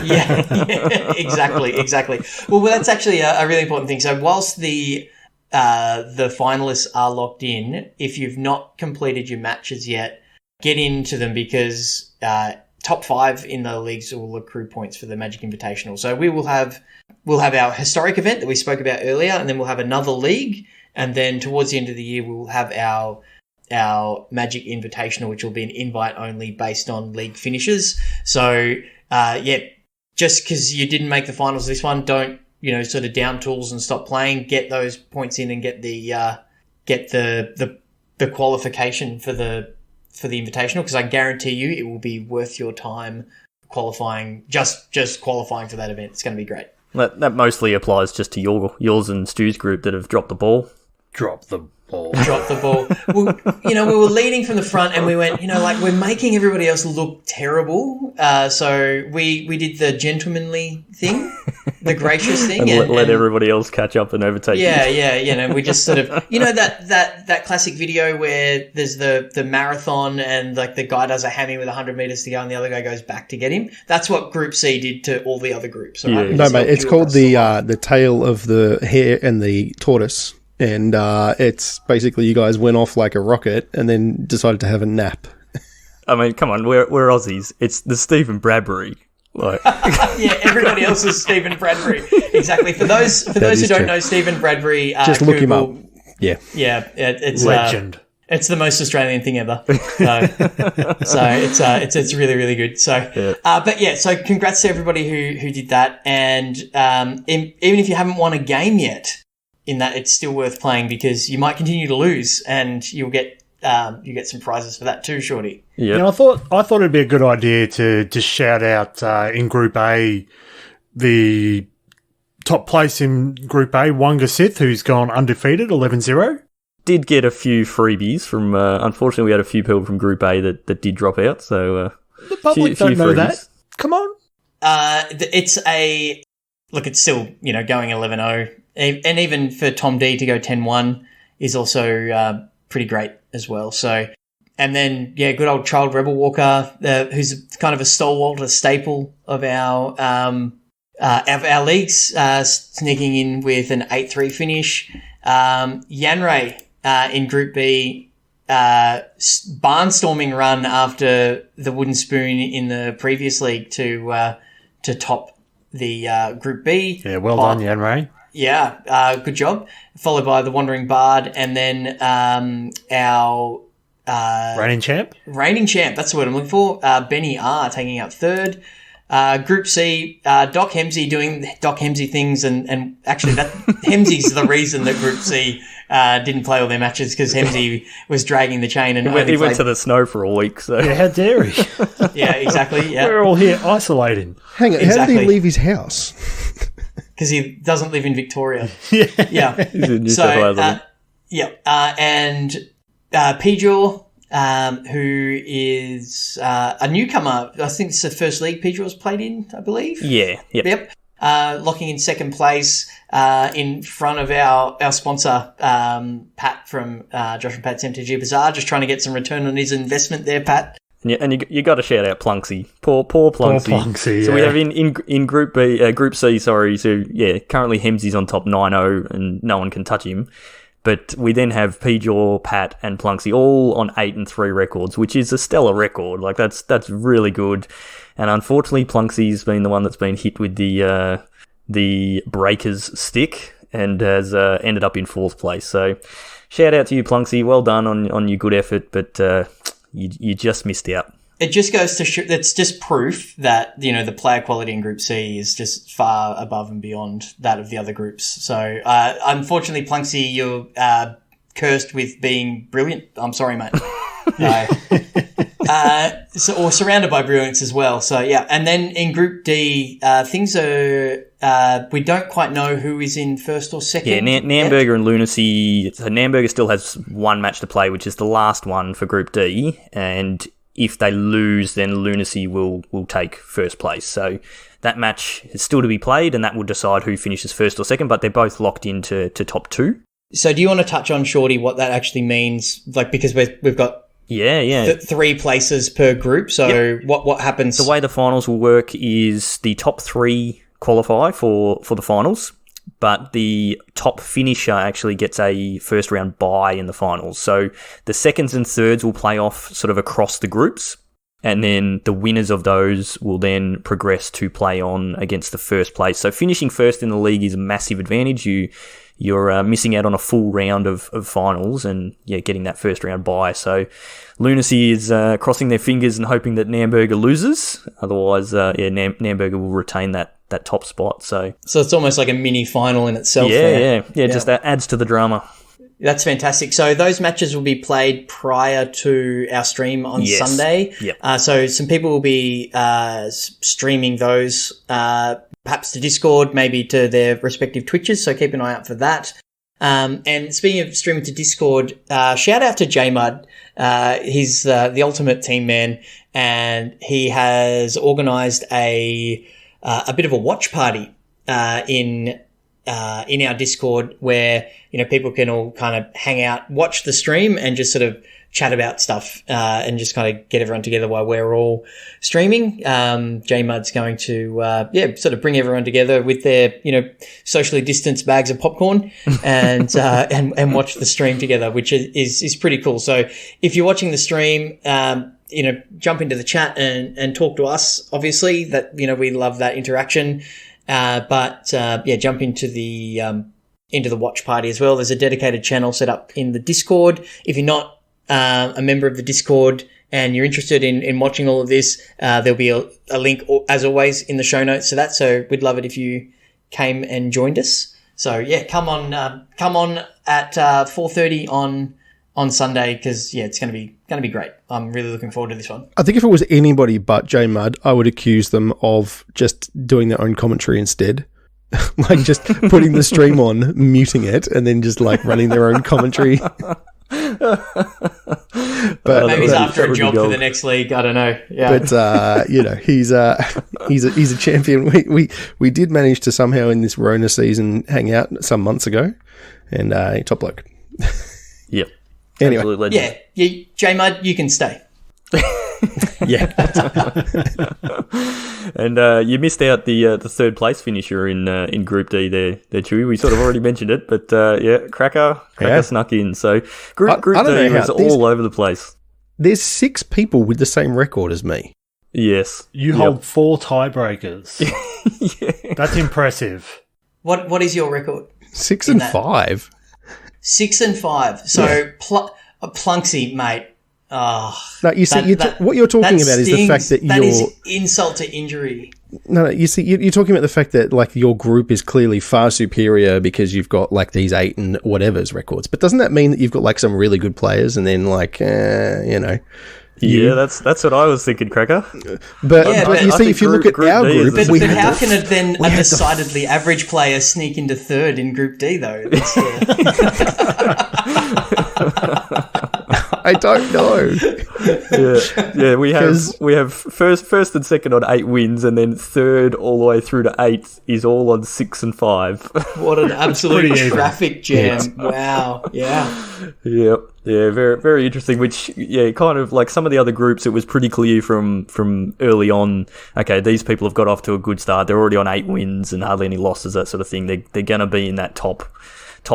yeah, exactly. Well, that's actually a really important thing. So, whilst the finalists are locked in, if you've not completed your matches yet, get into them, because top 5 in the leagues will accrue points for the Magic Invitational. So we'll have our historic event that we spoke about earlier, and then we'll have another league, and then towards the end of the year we'll have our Magic Invitational, which will be an invite only based on league finishes. So just because you didn't make the finals this one, don't sort of down tools and stop playing. Get those points in and get the qualification for the invitational, because I guarantee you it will be worth your time qualifying, just qualifying for that event. It's going to be great.
That mostly applies just to yours and Stu's group that have dropped the ball.
Drop the ball.
Drop the ball. Well, we were leading from the front and we went, we're making everybody else look terrible. So we did the gentlemanly thing, the gracious thing.
and let everybody else catch up and overtake you.
Yeah. We just sort of, that classic video where there's the marathon and like the guy does a hammy with 100 meters to go and the other guy goes back to get him. That's what Group C did to all the other groups. Right?
Yeah.
No, mate, it's called the Tale of the Hare and the Tortoise. And it's basically you guys went off like a rocket and then decided to have a nap.
I mean, come on, we're Aussies. It's the Stephen Bradbury. Like,
yeah, everybody else is Stephen Bradbury. Exactly. For those who don't know Stephen Bradbury,
just look him up. Yeah,
it's
legend.
It's the most Australian thing ever. So it's really, really good. So, so congrats to everybody who did that. And even if you haven't won a game yet, in that it's still worth playing because you might continue to lose and you'll get some prizes for that too, Shorty.
Yeah.
I thought it'd be a good idea to just shout out in Group A the top place in Group A, Wanga Sith, who's gone undefeated, 11-0.
Did get a few freebies from. Unfortunately, we had a few people from Group A that did drop out. So
the public don't know that. Come on.
It's still going 11-0. And even for Tom D to go 10-1 is also pretty great as well. So, and then, good old Child Rebel Walker, who's kind of a stalwart, a staple of our leagues, sneaking in with an 8-3 finish. Yanray in Group B, barnstorming run after the wooden spoon in the previous league to top the Group B.
Yeah, well done, Yanray.
Yeah, good job. Followed by the Wandering Bard, and then our
reigning champ.
That's the word I'm looking for. Benny R taking up third. Group C, Doc Hemsey doing Doc Hemsey things, and actually that Hemsey's the reason that Group C didn't play all their matches because Hemsey was dragging the chain and
he went to the snow for a week. So
yeah, how dare he?
Yeah, exactly. Yeah,
we're all here isolating.
Hang on,
exactly.
How did he leave his house?
Because he doesn't live in Victoria.
Yeah.
He's in New South Wales.
And Pijor, who is a newcomer. I think it's the first league Pijor's played in, I believe.
Yeah.
Yep. Locking in second place in front of our sponsor, Pat from Josh and Pat's MTG Bazaar, just trying to get some return on his investment there, Pat.
Yeah, and you got to shout out Plunksy. Poor Plunksy. So we have in Group B, Group C, sorry. So yeah, currently Hemsey's on top 9-0 and no one can touch him. But we then have Pijor, Pat, and Plunksy all on 8-3 records, which is a stellar record. Like that's really good. And unfortunately, Plunksy's been the one that's been hit with the breaker's stick and has ended up in 4th place. So shout out to you, Plunksy. Well done on your good effort, but. You just missed out.
It just goes to show that's just proof that the player quality in Group C is just far above and beyond that of the other groups. So unfortunately, Plunksy, you're cursed with being brilliant. I'm sorry, mate. Or surrounded by brilliance as well. So yeah, and then in Group D, things are we don't quite know who is in first or second.
Yeah, Namburger and Lunacy. So Namburger still has one match to play, which is the last one for Group D, and if they lose, then Lunacy will take first place. So that match is still to be played, and that will decide who finishes first or second. But they're both locked into top 2. So
do you want to touch on, Shorty, what that actually means? Like, because we've got.
Yeah.
3 places per group. So what happens?
The way the finals will work is the top 3 qualify for the finals, but the top finisher actually gets a first round bye in the finals. So the seconds and thirds will play off sort of across the groups, and then the winners of those will then progress to play on against the first place. So finishing first in the league is a massive advantage. You're missing out on a full round of finals and getting that first round bye. So Lunacy is crossing their fingers and hoping that Namburger loses. Otherwise, Namburger will retain that top spot. So
it's almost like a mini final in itself.
Yeah. Just that adds to the drama.
That's fantastic. So those matches will be played prior to our stream on Sunday.
Yep.
So some people will be streaming those perhaps to Discord, maybe to their respective Twitches. So keep an eye out for that. And speaking of streaming to Discord, shout out to JMud. He's the ultimate team man, and he has organised a bit of a watch party in our Discord where, people can all kind of hang out, watch the stream, and just sort of chat about stuff and just kind of get everyone together while we're all streaming. JMud's going to sort of bring everyone together with their socially distanced bags of popcorn and and watch the stream together, which is pretty cool. So if you're watching the stream, jump into the chat and talk to us. Obviously, that we love that interaction. But jump into the watch party as well. There's a dedicated channel set up in the Discord. If you're not a member of the Discord and you're interested in watching all of this, there'll be a link, as always, in the show notes to that. So we'd love it if you came and joined us. So yeah, come on at 4:30 on Sunday, because it's gonna be great. I'm really looking forward to this one.
I think if it was anybody but J Mud, I would accuse them of just doing their own commentary instead. Like just putting the stream on, muting it, and then just like running their own commentary.
But maybe he's after a job for the next league. I don't know. Yeah,
but he's a champion. We did manage to somehow in this Rona season hang out some months ago, and top bloke.
Yep.
Anyway,
absolute legend.
Yeah, J-Mud, you can stay.
Yeah.
And you missed out the third place finisher in Group D there, Chewy. We sort of already mentioned it, but Cracker snuck in. So Group D was all over the place.
There's 6 people with the same record as me.
Yes.
You hold 4 tiebreakers.
Yeah.
That's impressive.
What is your record?
6 and 5.
6 and 5. So Plunksy, mate. Oh,
no, you see, what you're talking about is the fact that
that is insult to injury.
No, you see, you're talking about the fact that like your group is clearly far superior because you've got like these 8 and whatever's records. But doesn't that mean that you've got like some really good players and then like
Yeah, that's what I was thinking, Cracker.
But you see, if you look at our group,
but how can it then a decidedly average player sneak into third in Group D though?
I don't know.
Yeah. We have first and second on 8 wins, and then third all the way through to 8th is all on 6 and 5.
What an absolute traffic jam! Wow. Yeah.
Yep. Yeah. Very very interesting. Which kind of like some of the other groups, it was pretty clear from early on. Okay, these people have got off to a good start. They're already on 8 wins and hardly any losses, that sort of thing. They're going to be in that top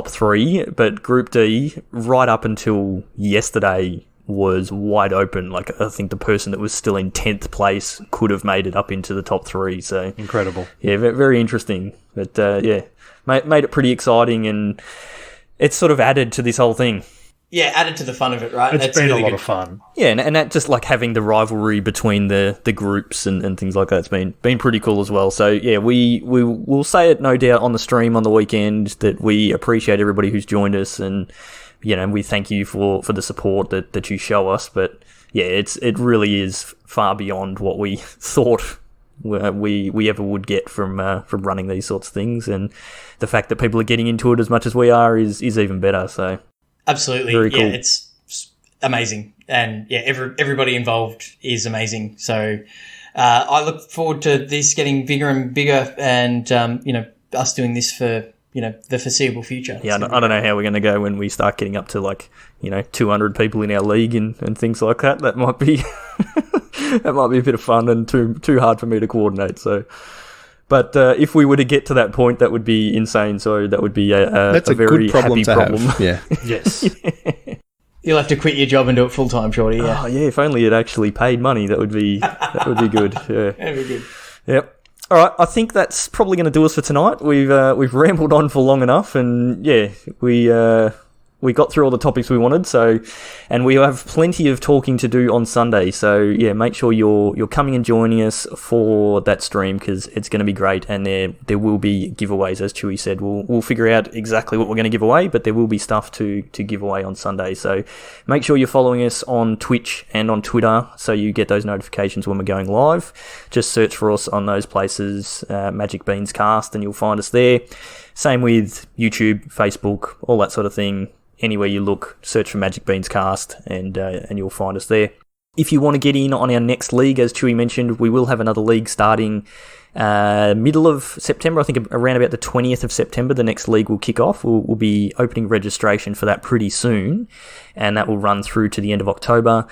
3, but Group D, right up until yesterday, was wide open. Like, I think the person that was still in 10th place could have made it up into the top 3. So
incredible. Yeah,
very interesting. But made it pretty exciting, and it's sort of added to this whole thing.
Yeah, added to the fun of it, right?
It's been really a lot of fun.
Yeah, and that just like having the rivalry between the groups and things like that's been pretty cool as well. So yeah, we will say it no doubt on the stream on the weekend that we appreciate everybody who's joined us, and we thank you for the support that you show us. But yeah, it really is far beyond what we thought we ever would get from running these sorts of things, and the fact that people are getting into it as much as we are is even better. So.
Absolutely.
Very cool.
Yeah, it's amazing. And yeah, everybody involved is amazing. So I look forward to this getting bigger and bigger, and us doing this for the foreseeable future.
Yeah, I don't know how we're going to go when we start getting up to like 200 people in our league and things like that. That might be a bit of fun and too hard for me to coordinate. So. But if we were to get to that point, that would be insane. So that would be
that's a
very
good problem
happy
to
problem.
Have. Yeah.
Yes.
You'll have to quit your job and do it full time, Shorty. Yeah.
Oh yeah, if only it actually paid money, that would be good. Yeah.
That'd be good.
Yep. All right, I think that's probably going to do us for tonight. We've rambled on for long enough, and yeah, we got through all the topics we wanted, and we have plenty of talking to do on Sunday. So yeah, make sure you're coming and joining us for that stream, because it's going to be great, and there will be giveaways, as Chewy said. We'll figure out exactly what we're going to give away, but there will be stuff to give away on Sunday. So make sure you're following us on Twitch and on Twitter, so you get those notifications when we're going live. Just search for us on those places, Magic Beans Cast, and you'll find us there. Same with YouTube, Facebook, all that sort of thing. Anywhere you look, search for Magic Beans Cast, and you'll find us there. If you want to get in on our next league, as Chewy mentioned, we will have another league starting middle of September. I think around about the 20th of September, the next league will kick off. We'll be opening registration for that pretty soon, and that will run through to the end of October.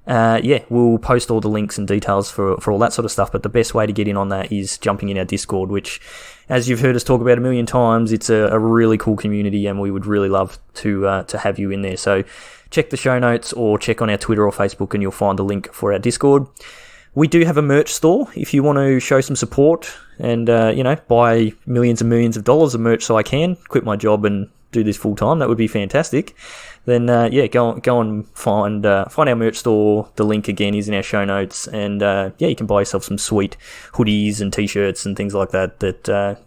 We'll post all the links and details for all that sort of stuff, but the best way to get in on that is jumping in our Discord, which, as you've heard us talk about a million times, it's a really cool community, and we would really love to have you in there. So check the show notes or check on our Twitter or Facebook and you'll find the link for our Discord. We do have a merch store if you want to show some support and, buy millions and millions of dollars of merch so I can quit my job and do this full time. That would be fantastic. Then, go and find our merch store. The link again is in our show notes, and you can buy yourself some sweet hoodies and t-shirts and things like that.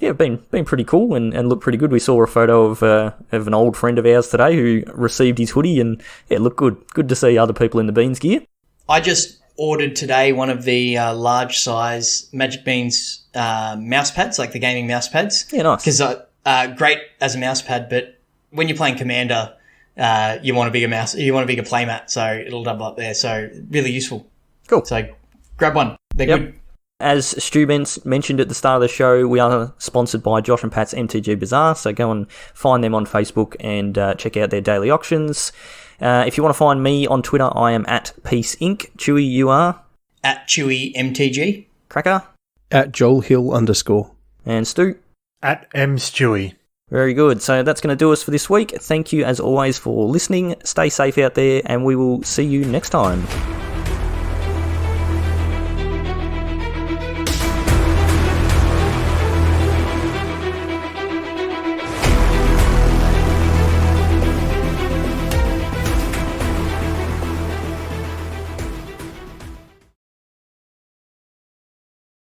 Have been pretty cool and look pretty good. We saw a photo of an old friend of ours today who received his hoodie, and looked good. Good to see other people in the Beans gear.
I just ordered today one of the large size Magic Beans mouse pads, like the gaming mouse pads.
Yeah, nice.
Because great as a mouse pad, but when you're playing Commander, you want a bigger mouse, you want a bigger playmat, so it'll double up there. So really useful.
Cool.
So grab one. They're good.
As Stu mentioned at the start of the show, we are sponsored by Josh and Pat's MTG Bazaar, so go and find them on Facebook and check out their daily auctions. If you want to find me on Twitter, I am at Peace Inc. Chewy, you are?
At Chewy MTG.
Cracker?
At Joel Hill _
And Stu?
At Stewie.
Very good. So that's going to do us for this week. Thank you, as always, for listening. Stay safe out there, and we will see you next time.